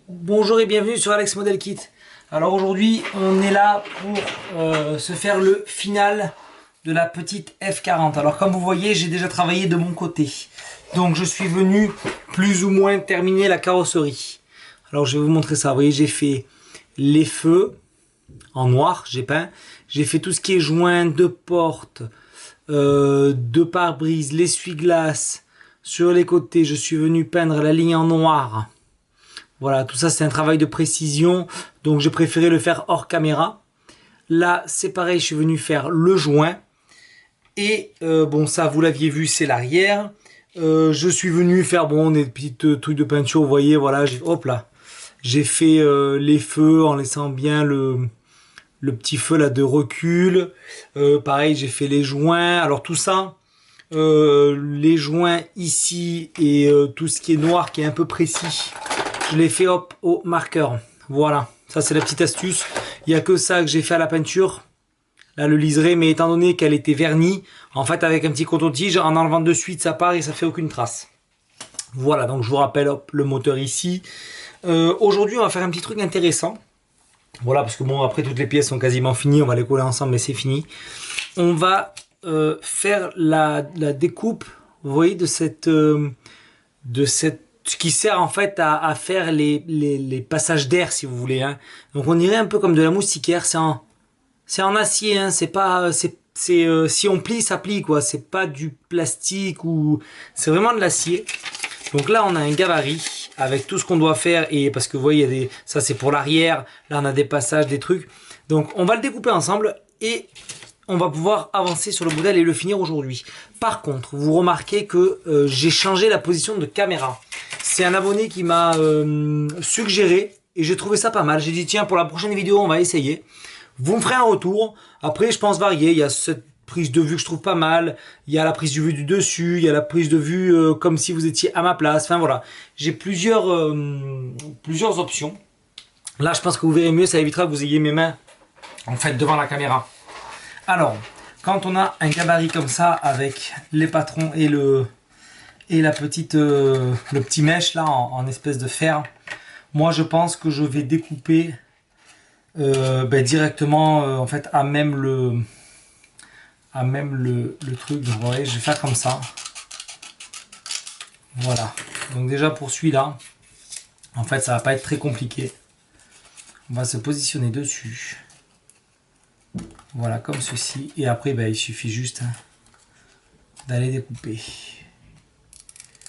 Bonjour et bienvenue sur Alex Model Kit. Alors aujourd'hui on est là pour se faire le final de la petite F40. Alors comme vous voyez j'ai déjà travaillé de mon côté. Donc je suis venu plus ou moins terminer la carrosserie. Alors je vais vous montrer ça. Vous voyez j'ai fait les feux en noir, j'ai peint. J'ai fait tout ce qui est joint de porte, de pare-brise, l'essuie-glace. Sur les côtés je suis venu peindre la ligne en noir. Voilà, tout ça c'est un travail de précision, donc j'ai préféré le faire hors caméra. Là c'est pareil, je suis venu faire le joint. Et bon, ça vous l'aviez vu, c'est l'arrière. Je suis venu faire bon des petites trucs de peinture, vous voyez, voilà, hop là. J'ai fait les feux en laissant bien le petit feu là de recul. Pareil, j'ai fait les joints. Alors tout ça, les joints ici et tout ce qui est noir, qui est un peu précis, je l'ai fait hop au marqueur. Voilà, ça c'est la petite astuce. Il n'y a que ça que j'ai fait à la peinture. Là le liseré, mais étant donné qu'elle était vernie, en fait avec un petit coton-tige, en enlevant de suite ça part et ça fait aucune trace. Voilà, donc je vous rappelle hop, le moteur ici. Aujourd'hui on va faire un petit truc intéressant. Voilà, parce que bon après toutes les pièces sont quasiment finies, on va les coller ensemble mais c'est fini. On va faire la découpe, vous voyez, de cette ce qui sert en fait à faire les passages d'air si vous voulez. Hein. Donc on dirait un peu comme de la moustiquaire, c'est en acier, hein. C'est pas, si on plie ça plie quoi, c'est pas du plastique ou c'est vraiment de l'acier. Donc là on a un gabarit avec tout ce qu'on doit faire et parce que vous voyez il y a ça c'est pour l'arrière, là on a des passages, des trucs. Donc on va le découper ensemble et on va pouvoir avancer sur le modèle et le finir aujourd'hui. Par contre, vous remarquez que j'ai changé la position de caméra. C'est un abonné qui m'a suggéré et j'ai trouvé ça pas mal. J'ai dit tiens pour la prochaine vidéo on va essayer. Vous me ferez un retour. Après je pense varier. Il y a cette prise de vue que je trouve pas mal. Il y a la prise de vue du dessus. Il y a la prise de vue comme si vous étiez à ma place. Enfin voilà. J'ai plusieurs options. Là je pense que vous verrez mieux. Ça évitera que vous ayez mes mains en fait devant la caméra. Alors, quand on a un gabarit comme ça avec les patrons et la petite le petit mèche là en espèce de fer, moi je pense que je vais découper directement en fait à même le truc. Donc, vous voyez, je vais faire comme ça. Voilà. Donc déjà pour celui-là, en fait ça va pas être très compliqué. On va se positionner dessus. Voilà, comme ceci. Et après, il suffit juste d'aller découper.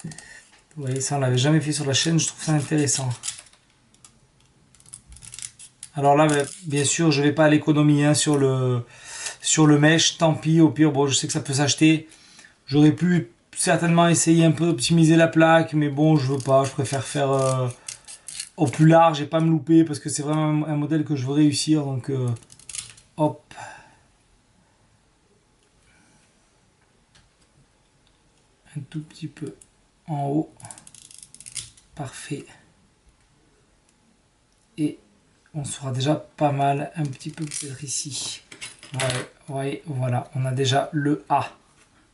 Vous voyez, ça, on l'avait jamais fait sur la chaîne. Je trouve ça intéressant. Alors là, bien sûr, je vais pas à l'économie sur le mèche. Tant pis, au pire, bon, je sais que ça peut s'acheter. J'aurais pu certainement essayer un peu d'optimiser la plaque. Mais bon, je veux pas. Je préfère faire au plus large et pas me louper. Parce que c'est vraiment un modèle que je veux réussir. Donc, hop. Un tout petit peu en haut, parfait, et on sera déjà pas mal, un petit peu peut-être ici, ouais, voilà, on a déjà le A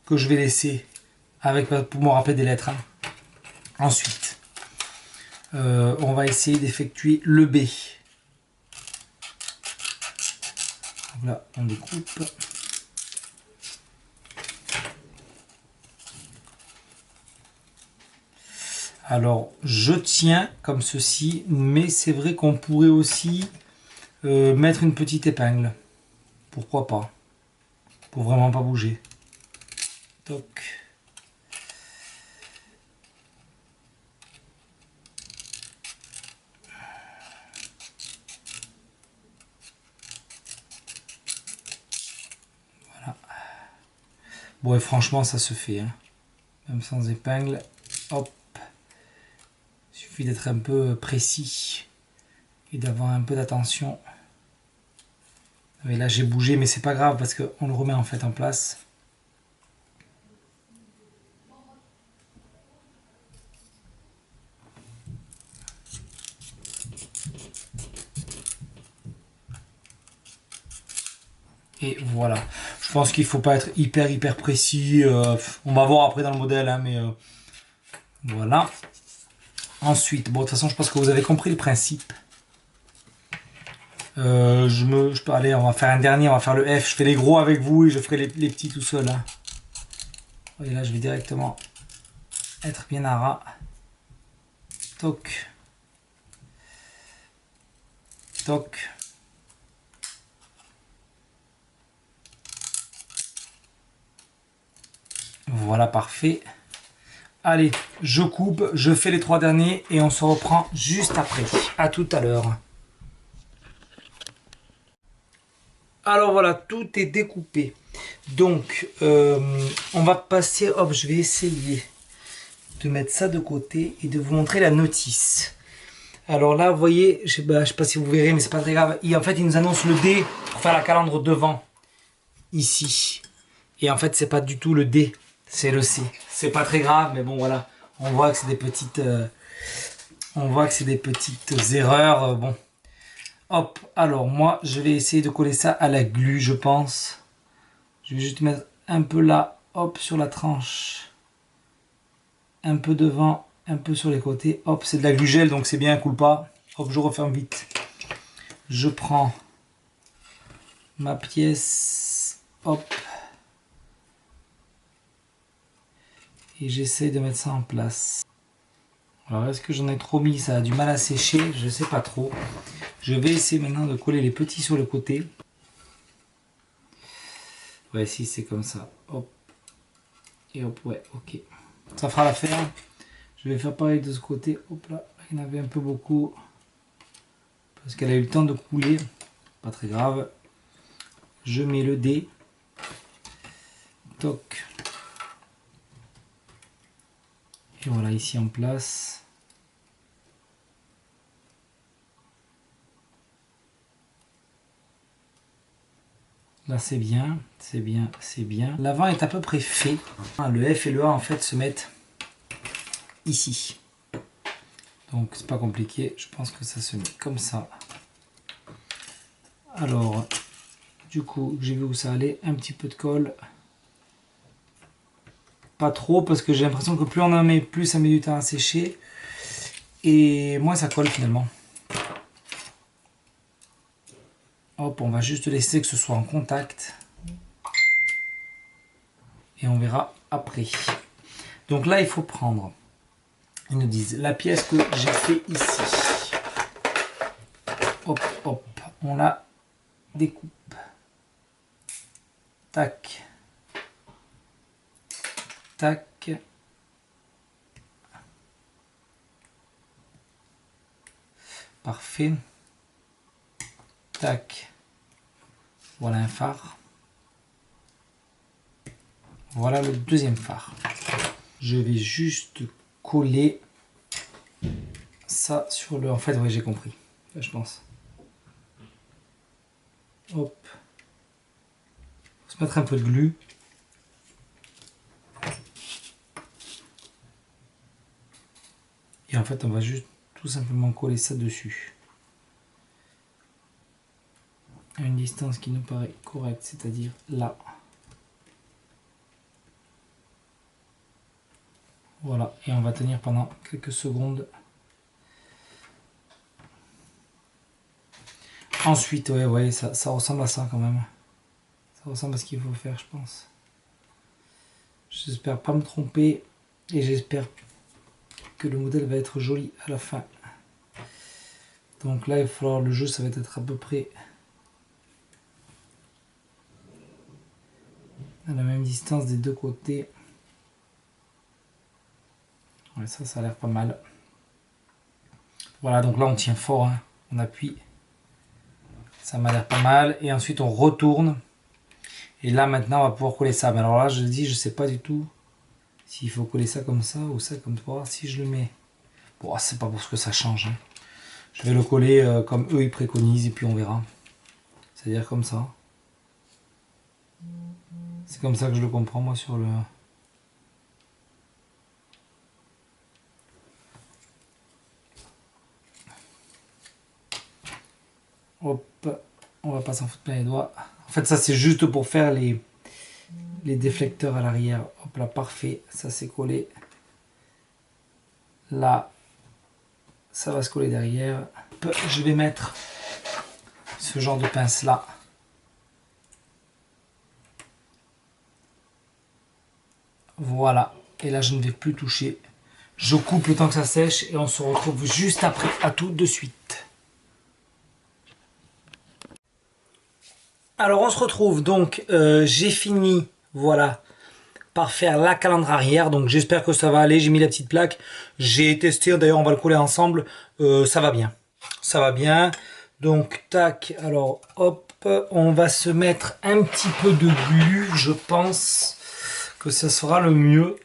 que je vais laisser avec pour me rappeler des lettres. Hein. Ensuite, on va essayer d'effectuer le B. Donc là, on découpe. Alors, je tiens comme ceci, mais c'est vrai qu'on pourrait aussi mettre une petite épingle. Pourquoi pas? Pour vraiment pas bouger. Toc. Voilà. Bon, et franchement, ça se fait. Hein. Même sans épingle. Hop. Il suffit d'être un peu précis et d'avoir un peu d'attention. Et là j'ai bougé mais c'est pas grave parce qu'on le remet en fait en place. Et voilà. Je pense qu'il faut pas être hyper précis. On va voir après dans le modèle, hein, mais voilà. Ensuite, bon, de toute façon, je pense que vous avez compris le principe. Allez, on va faire un dernier, on va faire le F. Je fais les gros avec vous et je ferai les petits tout seul. Hein. Et là, je vais directement être bien à ras. Toc. Toc. Voilà, parfait. Allez, je coupe, je fais les 3 derniers et on se reprend juste après. À tout à l'heure. Alors voilà, tout est découpé. Donc, on va passer... Hop, je vais essayer de mettre ça de côté et de vous montrer la notice. Alors là, vous voyez, je sais pas si vous verrez, mais c'est pas très grave. En fait, il nous annonce le D pour faire la calandre devant. Ici. Et en fait, c'est pas du tout le D, c'est le C. C'est pas très grave, mais bon, voilà. On voit que c'est des petites... erreurs. Bon. Hop, alors moi, je vais essayer de coller ça à la glu, je pense. Je vais juste mettre un peu là, hop, sur la tranche. Un peu devant, un peu sur les côtés. Hop, c'est de la glu-gel, donc c'est bien, elle coule pas. Hop, je referme vite. Je prends ma pièce, hop. Et j'essaie de mettre ça en place. Alors, est-ce que j'en ai trop mis? Ça a du mal à sécher, je sais pas trop. Je vais essayer maintenant de coller les petits sur le côté. Ouais, si, c'est comme ça. Hop. Et hop, ouais, ok. Ça fera l'affaire. Je vais faire pareil de ce côté. Hop là, il y en avait un peu beaucoup. Parce qu'elle a eu le temps de couler. Pas très grave. Je mets le dé. Toc. Et voilà, ici en place. Là c'est bien, c'est bien, c'est bien. L'avant est à peu près fait. Le F et le A en fait se mettent ici. Donc c'est pas compliqué, je pense que ça se met comme ça. Alors, du coup, j'ai vu où ça allait, un petit peu de colle. Pas trop parce que j'ai l'impression que plus on en met, plus ça met du temps à sécher. Et moins ça colle finalement. Hop, on va juste laisser que ce soit en contact. Et on verra après. Donc là, il faut prendre, ils nous disent, la pièce que j'ai fait ici. Hop, hop, on la découpe. Tac. Tac. Parfait. Tac. Voilà un phare. Voilà le deuxième phare. Je vais juste coller ça sur le... En fait, oui, j'ai compris. Là, je pense. Hop. Faut se mettre un peu de glu. Et en fait, on va juste tout simplement coller ça dessus. À une distance qui nous paraît correcte, c'est-à-dire là. Voilà, et on va tenir pendant quelques secondes. Ensuite, ouais, ça ressemble à ça quand même. Ça ressemble à ce qu'il faut faire, je pense. J'espère pas me tromper et j'espère que le modèle va être joli à la fin. Donc là, il va falloir, le jeu, ça va être à peu près à la même distance des deux côtés. Ouais, ça a l'air pas mal. Voilà, donc là, on tient fort, hein. On appuie. Ça m'a l'air pas mal. Et ensuite, on retourne. Et là, maintenant, on va pouvoir coller ça. Mais alors là, je dis, je sais pas du tout s'il faut coller ça comme ça ou ça comme ça. Si je le mets... Bon, c'est pas pour ce que ça change, hein. Je vais le coller comme eux, ils préconisent. Et puis, on verra. C'est-à-dire comme ça. C'est comme ça que je le comprends, moi, sur le... Hop, on va pas s'en foutre plein les doigts. En fait, ça, c'est juste pour faire les les déflecteurs à l'arrière. Hop là, parfait, ça s'est collé. Là, ça va se coller derrière. Je vais mettre ce genre de pince là. Voilà, et là je ne vais plus toucher. Je coupe le temps que ça sèche et on se retrouve juste après. À tout de suite. Alors on se retrouve donc, j'ai fini, voilà, par faire la calandre arrière. Donc j'espère que ça va aller. J'ai mis la petite plaque, j'ai testé, d'ailleurs on va le coller ensemble. Ça va bien, ça va bien. Donc tac, alors hop, on va se mettre un petit peu de glu. Je pense que ça sera le mieux.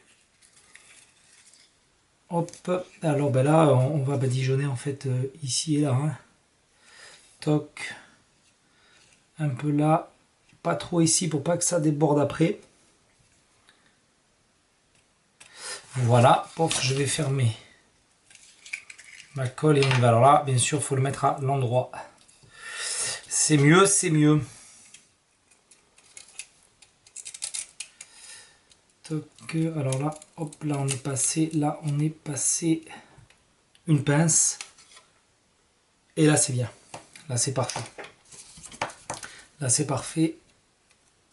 Hop, alors ben là on va badigeonner en fait ici et là. Hein. Toc. Un peu là, pas trop ici pour pas que ça déborde après. Voilà, pof, je vais fermer ma colle et on y va. Alors là, bien sûr, il faut le mettre à l'endroit. C'est mieux, c'est mieux. Toc, alors là, hop, là on est passé une pince. Et là c'est bien, là c'est parfait. Là c'est parfait.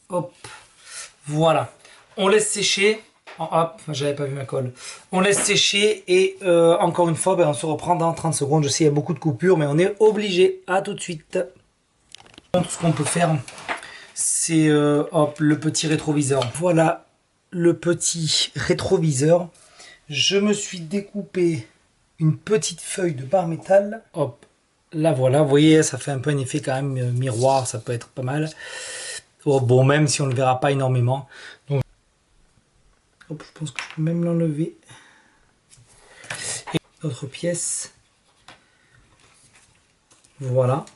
Hop. Voilà. On laisse sécher. Hop, j'avais pas vu ma colle. On laisse sécher et encore une fois, ben, on se reprend dans 30 secondes. Je sais, il y a beaucoup de coupures, mais on est obligé. À tout de suite. Donc, ce qu'on peut faire, c'est hop, le petit rétroviseur. Voilà le petit rétroviseur. Je me suis découpé une petite feuille de barre métal. Hop. Là voilà, vous voyez, ça fait un peu un effet quand même miroir, ça peut être pas mal. Oh, bon, même si on ne le verra pas énormément. Donc, hop, je pense que je peux même l'enlever. Et autre pièce. Voilà.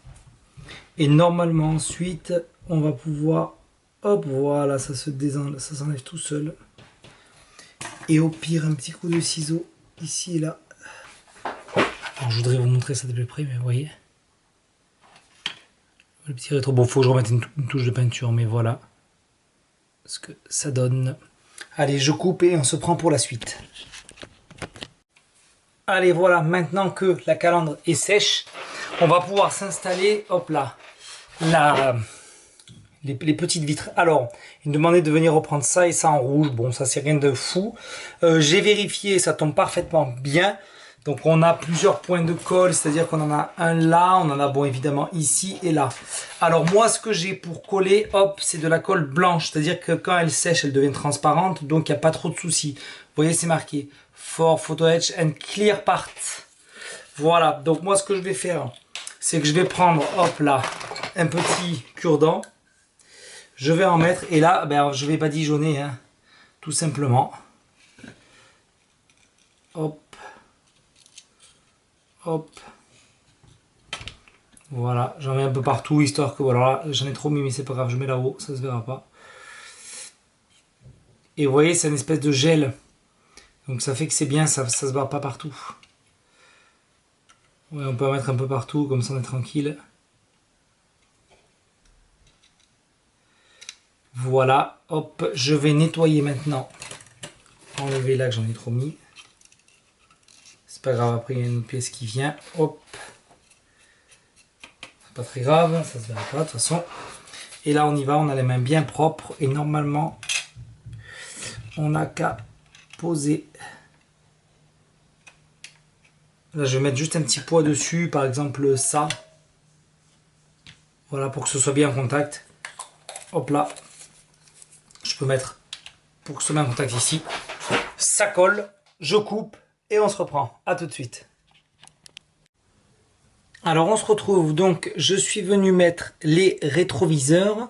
Et normalement ensuite, on va pouvoir, hop, voilà, ça se désenlève, ça s'enlève tout seul. Et au pire, un petit coup de ciseau ici et là. Alors, je voudrais vous montrer ça de plus près, mais vous voyez. Le petit rétro, bon, faut que je remette une touche de peinture, mais voilà ce que ça donne. Allez, je coupe et on se prend pour la suite. Allez, voilà, maintenant que la calandre est sèche, on va pouvoir s'installer, hop là, les petites vitres. Alors, il me demandait de venir reprendre ça et ça en rouge. Bon, ça c'est rien de fou. J'ai vérifié, ça tombe parfaitement bien. Donc on a plusieurs points de colle, c'est-à-dire qu'on en a un là, on en a bon évidemment ici et là. Alors moi ce que j'ai pour coller, hop, c'est de la colle blanche, c'est-à-dire que quand elle sèche, elle devient transparente, donc il n'y a pas trop de soucis. Vous voyez, c'est marqué For Photo Etch and Clear Part. Voilà, donc moi ce que je vais faire, c'est que je vais prendre, hop là, un petit cure-dent. Je vais en mettre, et là, ben, je vais badigeonner, hein, tout simplement. Hop. Hop, voilà, j'en mets un peu partout histoire que voilà, j'en ai trop mis, mais c'est pas grave, je mets là-haut, ça se verra pas. Et vous voyez, c'est une espèce de gel, donc ça fait que c'est bien, ça se barre pas partout. Ouais, on peut en mettre un peu partout, comme ça on est tranquille. Voilà, hop, je vais nettoyer maintenant. Enlever là que j'en ai trop mis. C'est pas grave, après il y a une autre pièce qui vient. Hop. Pas très grave, ça se verra pas de toute façon. Et là on y va, on a les mains bien propres. Et normalement, on n'a qu'à poser. Là je vais mettre juste un petit poids dessus, par exemple ça. Voilà, pour que ce soit bien en contact. Hop là. Je peux mettre pour que ce soit bien en contact ici. Ça colle, je coupe. Et on se reprend, à tout de suite. Alors on se retrouve, donc je suis venu mettre les rétroviseurs,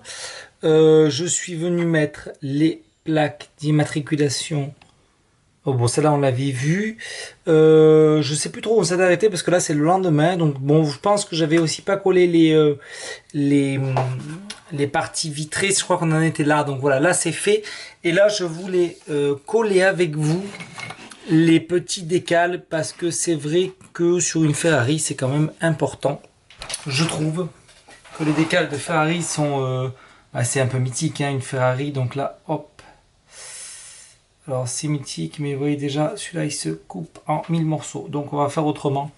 je suis venu mettre les plaques d'immatriculation. Oh bon, celle-là on l'avait vu, je sais plus trop où on s'est arrêté parce que là c'est le lendemain, donc bon je pense que j'avais aussi pas collé les parties vitrées, je crois qu'on en était là, donc voilà, là c'est fait. Et là je voulais coller avec vous les petits décals parce que c'est vrai que sur une Ferrari c'est quand même important. Je trouve que les décals de Ferrari sont Bah, c'est un peu mythique, hein, une Ferrari. Donc là, hop. Alors c'est mythique, mais vous voyez déjà, celui-là il se coupe en 1000 morceaux. Donc on va faire autrement.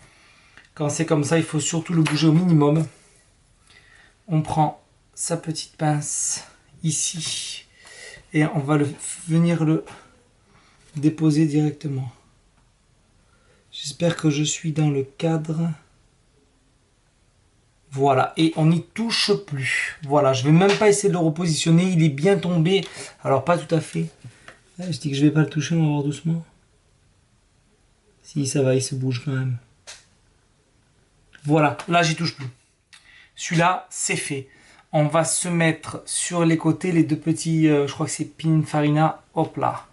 Quand c'est comme ça, il faut surtout le bouger au minimum. On prend sa petite pince ici et on va venir le déposer directement. J'espère que je suis dans le cadre. Voilà, et on n'y touche plus. Voilà, je vais même pas essayer de le repositionner, il est bien tombé. Alors pas tout à fait. Je dis que je vais pas le toucher, on va voir doucement. Si, ça va, il se bouge quand même. Voilà, là j'y touche plus. Celui-là, c'est fait. On va se mettre sur les côtés les deux petits, je crois que c'est Pininfarina, hop là.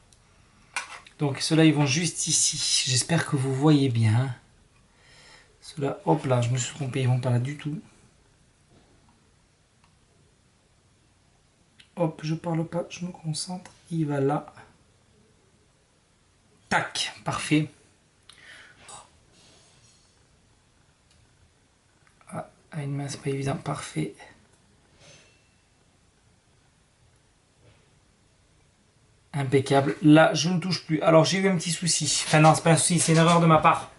Donc ceux-là, ils vont juste ici. J'espère que vous voyez bien. Ceux-là, hop là, je me suis trompé, ils vont pas là du tout. Hop, je parle pas, je me concentre. Il va là. Tac, parfait. Ah, à une main, c'est pas évident, parfait. Impeccable. Là, je ne touche plus. Alors, j'ai eu un petit souci. Enfin, non, c'est pas un souci, c'est une erreur de ma part.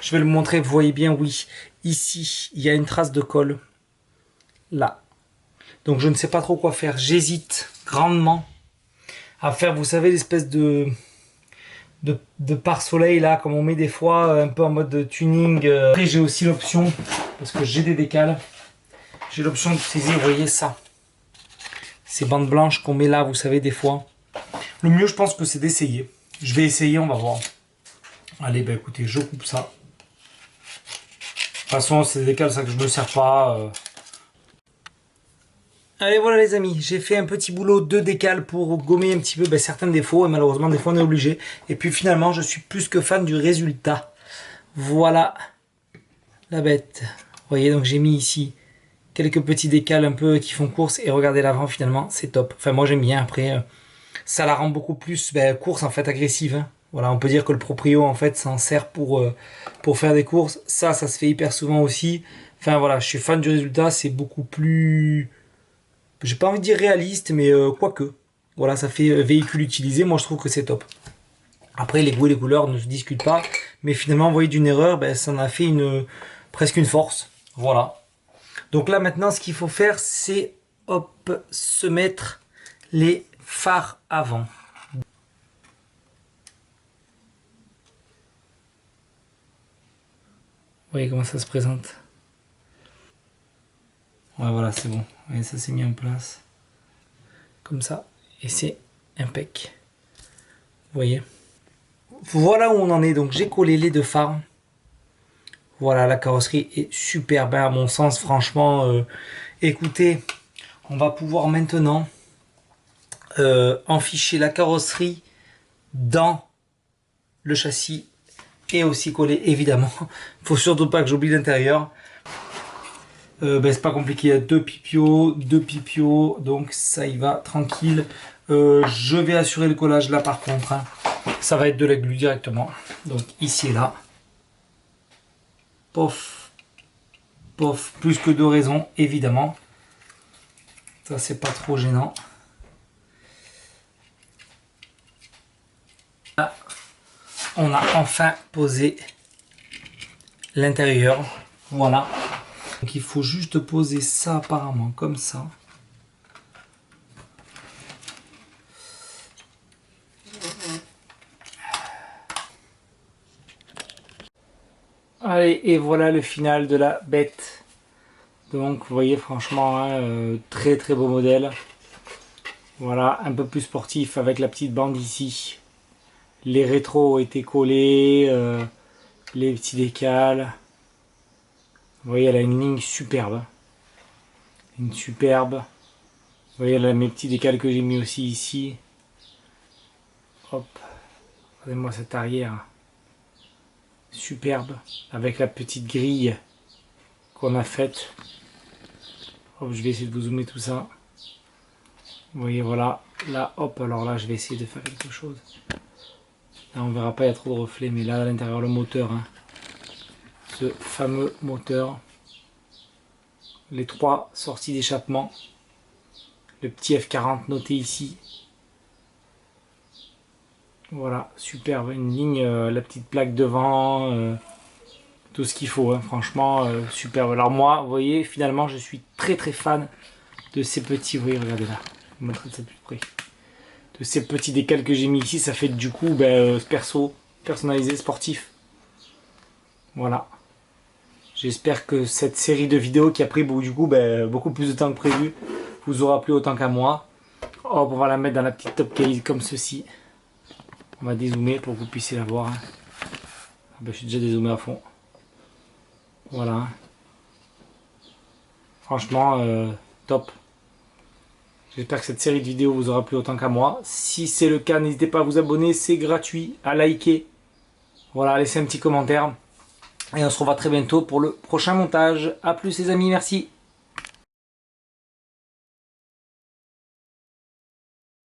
Je vais le montrer, vous voyez bien, oui. Ici, il y a une trace de colle. Là. Donc, je ne sais pas trop quoi faire. J'hésite grandement à faire, vous savez, l'espèce de pare-soleil, là, comme on met des fois, un peu en mode tuning. Après, j'ai aussi l'option, parce que j'ai des décales, j'ai l'option d'utiliser, vous voyez ça. Ces bandes blanches qu'on met là, vous savez, des fois. Le mieux, je pense que c'est d'essayer. Je vais essayer, on va voir. Allez, bah écoutez, je coupe ça. De toute façon, c'est des décales, ça que je ne me sers pas. Allez, voilà les amis, j'ai fait un petit boulot de décale pour gommer un petit peu certains défauts. Et malheureusement, des fois, on est obligé. Et puis finalement, je suis plus que fan du résultat. Voilà la bête. Vous voyez, donc j'ai mis ici quelques petits décales un peu qui font course. Et regardez l'avant, finalement, c'est top. Enfin, moi, j'aime bien. Après, ça la rend beaucoup plus course, en fait, agressive. Hein. Voilà, on peut dire que le proprio, en fait, s'en sert pour faire des courses. Ça se fait hyper souvent aussi. Enfin, voilà, je suis fan du résultat. C'est beaucoup plus... J'ai pas envie de dire réaliste, mais quoique. Voilà, ça fait véhicule utilisé. Moi, je trouve que c'est top. Après, les goûts et les couleurs ne se discutent pas. Mais finalement, vous voyez, d'une erreur, ça en a fait presque une force. Voilà. Donc là, maintenant, ce qu'il faut faire, c'est, hop, se mettre les phares avant. Vous voyez comment ça se présente. Ouais, voilà, c'est bon. Et ça s'est mis en place. Comme ça. Et c'est impec. Vous voyez. Voilà où on en est. Donc, j'ai collé les deux phares. Voilà, la carrosserie est superbe. À mon sens, franchement. Écoutez, on va pouvoir maintenant enficher la carrosserie dans le châssis et aussi coller, évidemment. Faut surtout pas que j'oublie l'intérieur. C'est pas compliqué, il y a deux pipios, donc ça y va tranquille. Je vais assurer le collage là par contre, hein. Ça va être de la glu directement, donc ici et là. Pof, pof, plus que deux raisons évidemment. Ça c'est pas trop gênant. Là, on a enfin posé l'intérieur, voilà. Donc il faut juste poser ça apparemment comme ça. Allez, et voilà le final de la bête. Donc vous voyez franchement, hein, très très beau modèle. Voilà, un peu plus sportif avec la petite bande ici. Les rétros ont été collés, les petits décals. Vous voyez, elle a une ligne superbe. Une superbe. Vous voyez là mes petits décals que j'ai mis aussi ici. Hop. Regardez-moi cette arrière. Superbe. Avec la petite grille qu'on a faite. Hop, je vais essayer de vous zoomer tout ça. Vous voyez, voilà. Là, hop, alors là, je vais essayer de faire quelque chose. Là, on verra pas, il y a trop de reflets. Mais là, à l'intérieur, le moteur. Hein. Ce fameux moteur. Les trois sorties d'échappement. Le petit F40 noté ici. Voilà, superbe. Une ligne, la petite plaque devant, tout ce qu'il faut. Hein, franchement, superbe. Alors moi, vous voyez, finalement, je suis très très fan de ces petits... Vous voyez, regardez là. Je vais vous montrer ça de plus près. De ces petits décals que j'ai mis ici, ça fait du coup perso, personnalisé, sportif. Voilà. J'espère que cette série de vidéos qui a pris du coup beaucoup plus de temps que prévu vous aura plu autant qu'à moi. Hop, on va la mettre dans la petite top case comme ceci. On va dézoomer pour que vous puissiez la voir. Hein. Je suis déjà dézoomé à fond. Voilà. Hein. Franchement, top. J'espère que cette série de vidéos vous aura plu autant qu'à moi. Si c'est le cas, n'hésitez pas à vous abonner, c'est gratuit, à liker. Voilà, laissez un petit commentaire. Et on se revoit très bientôt pour le prochain montage. A plus les amis, merci.